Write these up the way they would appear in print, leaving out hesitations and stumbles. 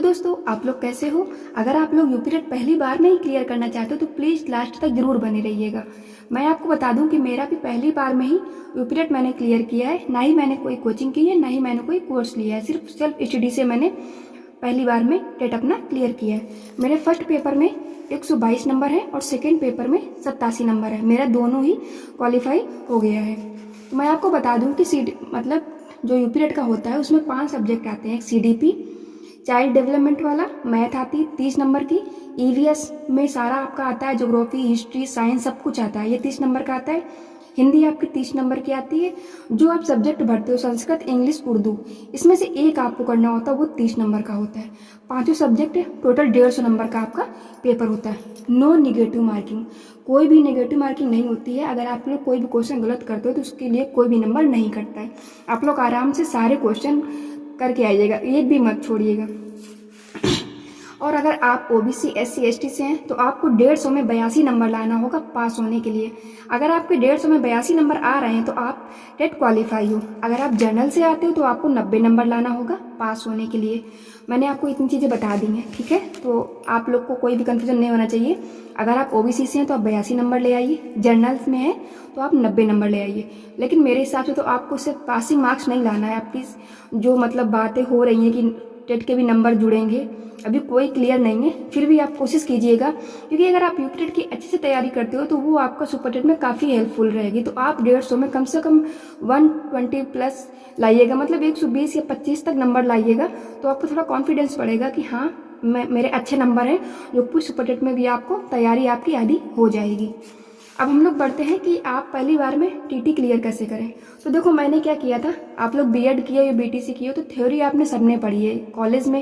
दोस्तों, आप लोग कैसे हो? अगर आप लोग यूपी टेट पहली बार में ही क्लियर करना चाहते हो तो प्लीज़ लास्ट तक ज़रूर बने रहिएगा। मैं आपको बता दूं कि मेरा भी पहली बार में ही यूपी टेट मैंने क्लियर किया है। ना ही मैंने कोई कोचिंग की है, ना ही मैंने कोई कोर्स लिया है। सिर्फ सेल्फ स्टडी से मैंने पहली बार में टेट अपना क्लियर किया है। मेरे फर्स्ट पेपर में 122 नंबर है और सेकेंड पेपर में 87 नंबर है। मेरा दोनों ही क्वालिफाई हो गया है। तो मैं आपको बता दूँ कि मतलब जो यूपी टेट का होता है उसमें 5 सब्जेक्ट आते हैं। एक CDP चाइल्ड डेवलपमेंट वाला, मैथ आती है 30 नंबर की, EVS में सारा आपका आता है, ज्योग्राफी, हिस्ट्री, साइंस सब कुछ आता है, ये 30 नंबर का आता है। हिंदी आपकी 30 नंबर की आती है। जो आप सब्जेक्ट भरते हो संस्कृत, इंग्लिश, उर्दू, इसमें से एक आपको करना होता है, वो 30 नंबर का होता है। पांचों सब्जेक्ट टोटल 150 नंबर का आपका पेपर होता है। नो निगेटिव मार्किंग, कोई भी नेगेटिव मार्किंग नहीं होती है। अगर आप लोग कोई भी क्वेश्चन गलत करते हो तो उसके लिए कोई भी नंबर नहीं कटता है। आप लोग आराम से सारे क्वेश्चन करके आइएगा, एक भी मत छोड़िएगा। और अगर आप OBC SC ST से हैं तो आपको 150 में 82 नंबर लाना होगा पास होने के लिए। अगर आपके 150 में 82 नंबर आ रहे हैं तो आप टेट क्वालिफाई हो। अगर आप जनरल से आते हो तो आपको 90 नंबर लाना होगा पास होने के लिए। मैंने आपको इतनी चीज़ें बता दी हैं, ठीक है? तो आप लोग को कोई भी कन्फ्यूजन नहीं होना चाहिए। अगर आप OBC से हैं तो आप 82 नंबर ले आइए, जनरल में हैं तो आप 90 नंबर ले आइए। लेकिन मेरे हिसाब से तो आपको सिर्फ पासिंग मार्क्स नहीं लाना है। आपकी जो मतलब बातें हो रही हैं कि टेट के भी नंबर जुड़ेंगे, अभी कोई क्लियर नहीं है, फिर भी आप कोशिश कीजिएगा, क्योंकि अगर आप यूपी टेट की अच्छे से तैयारी करते हो तो वो आपका सुपर टेट में काफ़ी हेल्पफुल रहेगी। तो आप 150 में कम से कम 120 प्लस लाइएगा, मतलब 120 या 25 तक नंबर लाइएगा, तो आपको थोड़ा कॉन्फिडेंस बढ़ेगा कि हाँ मेरे अच्छे नंबर हैं, जो कुछ सुपर टेट में भी आपको तैयारी आपकी आधी हो जाएगी। अब हम लोग बढ़ते हैं कि आप पहली बार में TT क्लियर कैसे करें। तो देखो मैंने क्या किया था, आप लोग BEd किए या BTC किए हो तो थ्योरी आपने सबने पढ़ी है, कॉलेज में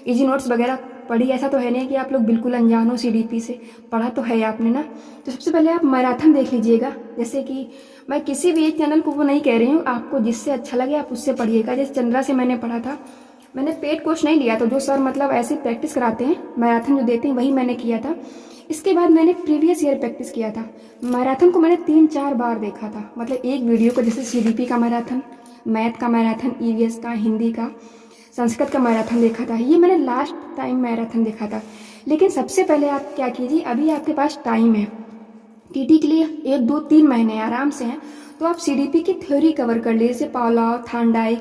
इजी नोट्स वगैरह पढ़ी। ऐसा तो है नहीं कि आप लोग बिल्कुल अनजान हो, CDP से पढ़ा तो है आपने ना। तो सबसे पहले आप मैराथन देख लीजिएगा। जैसे कि मैं किसी भी एक चैनल को वो नहीं कह रही हूँ, आपको जिससे अच्छा लगे आप उससे पढ़िएगा। जैसे चंद्रा से मैंने पढ़ा था, मैंने पेड कोर्स नहीं लिया, तो जो सर मतलब ऐसे प्रैक्टिस कराते हैं, मैराथन जो देते हैं वही मैंने किया था। इसके बाद मैंने प्रीवियस ईयर प्रैक्टिस किया था। मैराथन को मैंने 3-4 बार देखा था, मतलब एक वीडियो को, जैसे CDP का मैराथन, मैथ का मैराथन, EVS का, हिंदी का, संस्कृत का मैराथन देखा था। ये मैंने लास्ट टाइम मैराथन देखा था। लेकिन सबसे पहले आप क्या कीजिए, अभी आपके पास टाइम है TT के लिए 1-2-3 महीने आराम से हैं, तो आप CDP की थ्योरी कवर कर लीजिए। जैसे पावलोव, थांडाइक,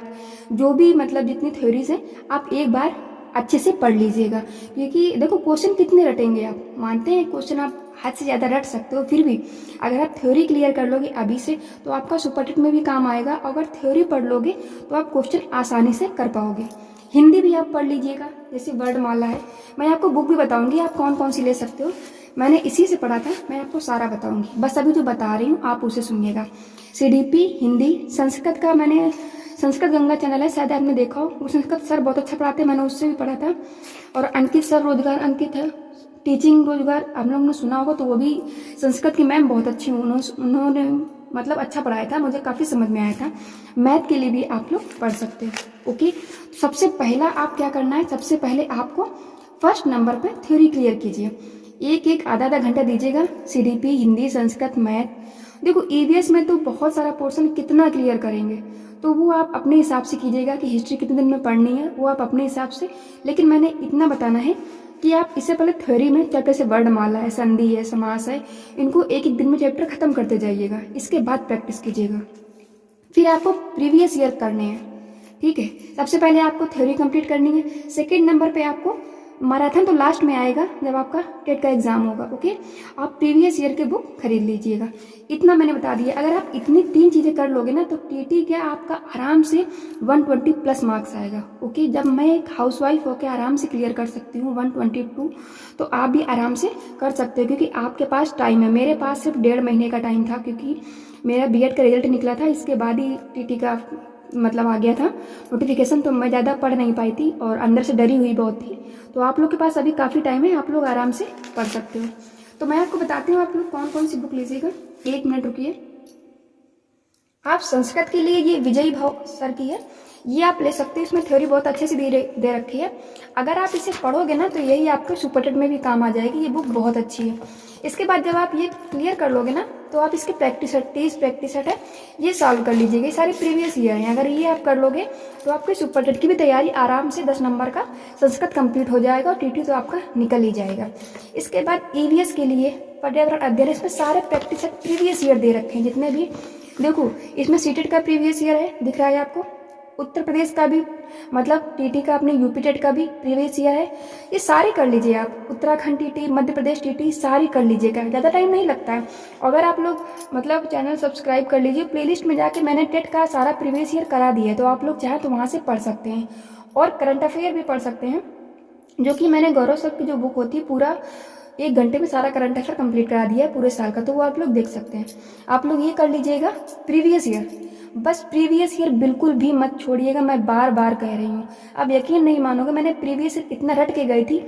जो भी मतलब जितनी थ्योरीज हैं आप एक बार अच्छे से पढ़ लीजिएगा। क्योंकि देखो क्वेश्चन कितने रटेंगे आप, मानते हैं क्वेश्चन आप हद से ज़्यादा रट सकते हो, फिर भी अगर आप थ्योरी क्लियर कर लोगे अभी से तो आपका सुपर टेट में भी काम आएगा। अगर थ्योरी पढ़ लोगे तो आप क्वेश्चन आसानी से कर पाओगे। हिंदी भी आप पढ़ लीजिएगा, जैसे वर्णमाला है। मैं आपको बुक भी बताऊंगी आप कौन कौन सी ले सकते हो, मैंने इसी से पढ़ा था, मैं आपको सारा बताऊंगी। बस अभी जो बता रही हूँ आप उसे सुनिएगा। CDP हिंदी, संस्कृत का मैंने संस्कृत गंगा चैनल है, शायद आपने देखा हो, वो संस्कृत सर बहुत अच्छा पढ़ाते हैं, मैंने उससे भी पढ़ा था। और अंकित सर, रोजगार अंकित है, टीचिंग रोजगार, आप लोगों ने सुना होगा, तो वो भी संस्कृत की मैम बहुत अच्छी हूँ, उन्होंने मतलब अच्छा पढ़ाया था, मुझे काफ़ी समझ में आया था। मैथ के लिए भी आप लोग पढ़ सकते हो। ओके, सबसे पहला आप क्या करना है, सबसे पहले आपको फर्स्ट नंबर पे थ्योरी क्लियर कीजिए। एक आधा घंटा दीजिएगा। CDP Hindi, Sanskrit, math. देखो EVS में तो बहुत सारा पोर्शन, कितना क्लियर करेंगे, तो वो आप अपने हिसाब से कीजिएगा कि हिस्ट्री कितने दिन में पढ़नी है, वो आप अपने हिसाब से। लेकिन मैंने इतना बताना है कि आप इससे पहले थ्योरी में चैप्टर से वर्णमाला है, संधि है, समास है, इनको एक दिन में चैप्टर खत्म करते जाइएगा। इसके बाद प्रैक्टिस कीजिएगा। फिर आपको प्रीवियस ईयर करने हैं, ठीक है? सबसे पहले आपको थ्योरी कंप्लीट करनी है। सेकेंड नंबर पे आपको मैराथन तो लास्ट में आएगा जब आपका टेट का एग्जाम होगा। ओके, आप प्रीवियस ईयर के बुक खरीद लीजिएगा। इतना मैंने बता दिया। अगर आप इतनी 3 चीज़ें कर लोगे ना तो TT क्या आपका आराम से 120 प्लस मार्क्स आएगा। ओके, जब मैं एक हाउसवाइफ होकर आराम से क्लियर कर सकती हूँ 122, तो आप भी आराम से कर सकते हो, क्योंकि आपके पास टाइम है। मेरे पास सिर्फ 1.5 महीने का टाइम था, क्योंकि मेरा BEd का रिजल्ट निकला था, इसके बाद ही TT का मतलब आ गया था नोटिफिकेशन, तो मैं ज़्यादा पढ़ नहीं पाई थी और अंदर से डरी हुई बहुत थी। तो आप लोग के पास अभी काफ़ी टाइम है, आप लोग आराम से पढ़ सकते हो। तो मैं आपको बताती हूँ आप लोग कौन कौन सी बुक लीजिएगा। 1 मिनट रुकिए। आप संस्कृत के लिए ये विजयी भाव सर की है, ये आप ले सकते हैं। इसमें थ्योरी बहुत अच्छे से दे रखी है। अगर आप इसे पढ़ोगे ना तो यही आपके सुपर टेट में भी काम आ जाएगी। ये बुक बहुत अच्छी है। इसके बाद जब आप ये क्लियर कर लोगे ना तो आप इसके प्रैक्टिस सेट 30 प्रैक्टिस सेट है, ये सॉल्व कर लीजिएगा। ये सारे प्रीवियस ईयर हैं, अगर ये आप कर लोगे तो आपके सुपर टेट की भी तैयारी आराम से 10 नंबर का संस्कृत कंप्लीट हो जाएगा और टीटी तो आपका निकल ही जाएगा। इसके बाद ईवीएस के लिए पर्यावरण अध्ययन, इसमें सारे प्रैक्टिस सेट प्रीवियस ईयर दे रखे हैं जितने भी। देखो इसमें सीटेट का प्रीवियस ईयर है, दिख रहा है आपको, उत्तर प्रदेश का भी मतलब टीटी का, अपने यूपी टेट का भी प्रीवियस ईयर है। ये सारे कर लीजिए आप, उत्तराखंड टीटी, मध्य प्रदेश टीटी सारी कर लीजिएगा, ज़्यादा टाइम नहीं लगता है। अगर आप लोग मतलब चैनल सब्सक्राइब कर लीजिए, प्लेलिस्ट में जाके मैंने टेट का सारा प्रीवियस ईयर करा दिया है, तो आप लोग चाहे तो वहाँ से पढ़ सकते हैं। और करंट अफेयर भी पढ़ सकते हैं, जो कि मैंने गौरव सर की जो बुक होती है पूरा 1 घंटे में सारा करंट अफेयर कंप्लीट करा दिया है पूरे साल का, तो वो आप लोग देख सकते हैं। आप लोग ये कर लीजिएगा प्रीवियस ईयर, बस प्रीवियस ईयर बिल्कुल भी मत छोड़िएगा, मैं बार बार कह रही हूँ। आप यकीन नहीं मानोगे, मैंने प्रीवियस ईयर इतना रट के गई थी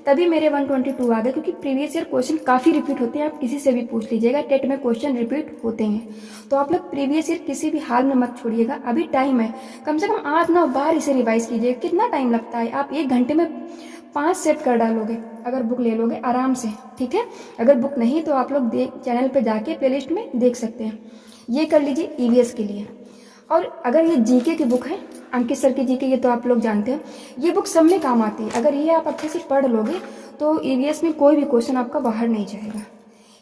तभी मेरे 122 आ गए, क्योंकि प्रीवियस ईयर क्वेश्चन काफ़ी रिपीट होते हैं। आप किसी से भी पूछ लीजिएगा, टेट में क्वेश्चन रिपीट होते हैं, तो आप लोग प्रीवियस ईयर किसी भी हाल में मत छोड़िएगा। अभी टाइम है, कम से कम 8-9 बार इसे रिवाइज कीजिएगा। कितना टाइम लगता है, आप 1 घंटे में 5 सेट कर डालोगे अगर बुक ले लोगे आराम से, ठीक है। अगर बुक नहीं तो आप लोग चैनल पे जाके प्लेलिस्ट में देख सकते हैं। ये कर लीजिए ईवीएस के लिए। और अगर ये जीके की बुक है, अंकित सर की जीके, ये तो आप लोग जानते हैं, ये बुक सब में काम आती है। अगर ये आप अच्छे से पढ़ लोगे तो ईवीएस में कोई भी क्वेश्चन आपका बाहर नहीं जाएगा।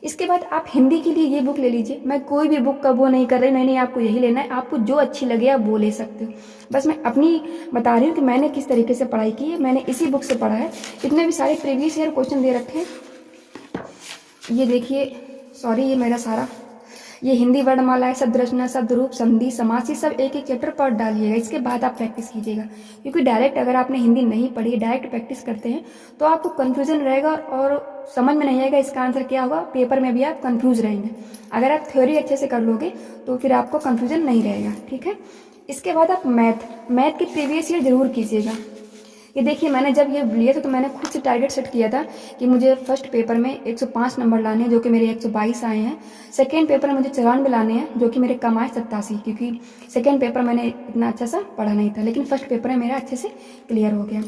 इसके बाद आप हिंदी के लिए ये बुक ले लीजिए। मैं कोई भी बुक का वो नहीं कर रही, नहीं आपको यही लेना है, आपको जो अच्छी लगे आप वो ले सकते हो। बस मैं अपनी बता रही हूँ कि मैंने किस तरीके से पढ़ाई की है, मैंने इसी बुक से पढ़ा है। इतने भी सारे प्रीवियस ईयर क्वेश्चन दे रखे हैं, ये देखिए, सॉरी ये मेरा सारा, ये हिंदी वर्णमाला है, शब्द रचना, शब्द रूप, संधि, समास, ये सब एक एक चैप्टर पढ़ डालिएगा। इसके बाद आप प्रैक्टिस कीजिएगा, क्योंकि डायरेक्ट अगर आपने हिंदी नहीं पढ़ी, डायरेक्ट प्रैक्टिस करते हैं तो आपको कन्फ्यूजन रहेगा और समझ में नहीं आएगा इसका आंसर क्या होगा, पेपर में भी आप कन्फ्यूज रहेंगे। अगर आप थ्योरी अच्छे से कर लोगे तो फिर आपको कन्फ्यूजन नहीं रहेगा, ठीक है। इसके बाद आप मैथ के प्रीवियस ईयर जरूर कीजिएगा। ये देखिए, मैंने जब ये लिया था तो मैंने खुद से टारगेट सेट किया था कि मुझे फर्स्ट पेपर में 105 नंबर लाने हैं, जो कि मेरे 122 आए हैं। सेकेंड पेपर में मुझे 94 लाने हैं, जो कि मेरे कम आए 87, क्योंकि सेकेंड पेपर मैंने इतना अच्छा सा पढ़ा नहीं था, लेकिन फर्स्ट पेपर में मेरा अच्छे से क्लियर हो गया।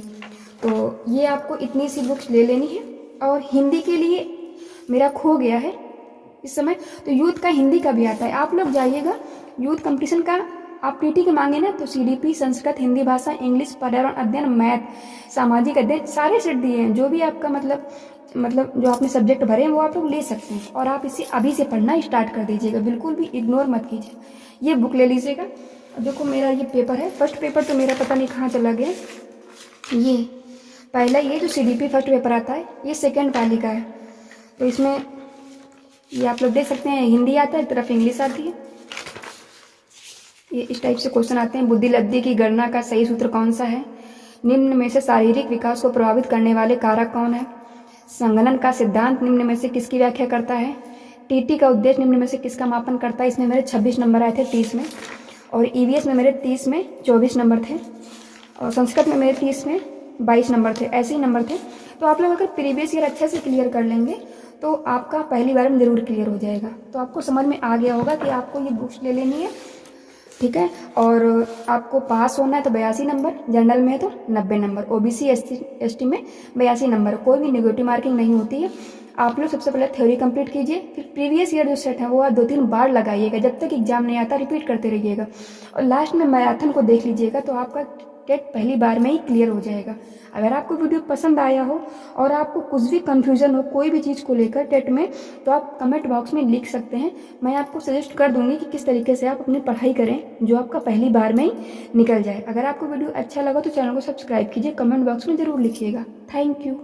तो ये आपको इतनी सी बुक्स ले लेनी है। और हिंदी के लिए मेरा खो गया है इस समय, तो यूथ का हिंदी का भी आता है। आप लोग जाइएगा यूथ कंपटीशन का, आप टीटी के मांगे ना तो सीडीपी, संस्कृत, हिंदी भाषा, इंग्लिश, पर्यावरण अध्ययन, मैथ, सामाजिक अध्ययन सारे सेट दिए हैं। जो भी आपका मतलब जो आपने सब्जेक्ट भरे हैं वो आप लोग ले सकते हैं। और आप इसे अभी से पढ़ना स्टार्ट कर दीजिएगा, बिल्कुल भी इग्नोर मत कीजिए। ये बुक ले लीजिएगा। देखो मेरा ये पेपर है, फर्स्ट पेपर तो मेरा पता नहीं कहाँ चला गया। ये पहला, ये जो सीडीपी फर्स्ट पेपर आता है, ये सेकेंड वाली का है। तो इसमें ये आप लोग देख सकते हैं, हिंदी आता है, एक तरफ इंग्लिश आती है। ये इस टाइप से क्वेश्चन आते हैं। बुद्धि लब्धि की गणना का सही सूत्र कौन सा है? निम्न में से शारीरिक विकास को प्रभावित करने वाले कारक कौन है? संगणन का सिद्धांत निम्न में से किसकी व्याख्या करता है? टीटी का उद्देश्य निम्न में से किसका मापन करता है? इसमें मेरे 26 नंबर आए थे 30 में, और ईवीएस में मेरे 30 में 24 नंबर थे, और संस्कृत में मेरे 30 में 22 नंबर थे, ऐसे ही नंबर थे। तो आप लोग अगर प्रीवियस ईयर अच्छे से क्लियर कर लेंगे तो आपका पहली बार में ज़रूर क्लियर हो जाएगा। तो आपको समझ में आ गया होगा कि आपको ये बुक्स ले लेनी है, ठीक है। और आपको पास होना है तो 82 नंबर, जनरल में है तो 90 नंबर, ओबीसी एसटी में 82 नंबर, कोई भी नेगेटिव मार्किंग नहीं होती है। आप लोग सबसे पहले थ्योरी कंप्लीट कीजिए, फिर प्रीवियस ईयर जो सेट है वो आप 2-3 बार लगाइएगा, जब तक एग्जाम नहीं आता रिपीट करते रहिएगा। और लास्ट में मैराथन को देख लीजिएगा, तो आपका टेट पहली बार में ही क्लियर हो जाएगा। अगर आपको वीडियो पसंद आया हो और आपको कुछ भी कन्फ्यूजन हो कोई भी चीज़ को लेकर टेट में, तो आप कमेंट बॉक्स में लिख सकते हैं। मैं आपको सजेस्ट कर दूंगी कि किस तरीके से आप अपनी पढ़ाई करें जो आपका पहली बार में ही निकल जाए। अगर आपको वीडियो अच्छा लगा तो चैनल को सब्सक्राइब कीजिए, कमेंट बॉक्स में ज़रूर लिखिएगा। Thank you.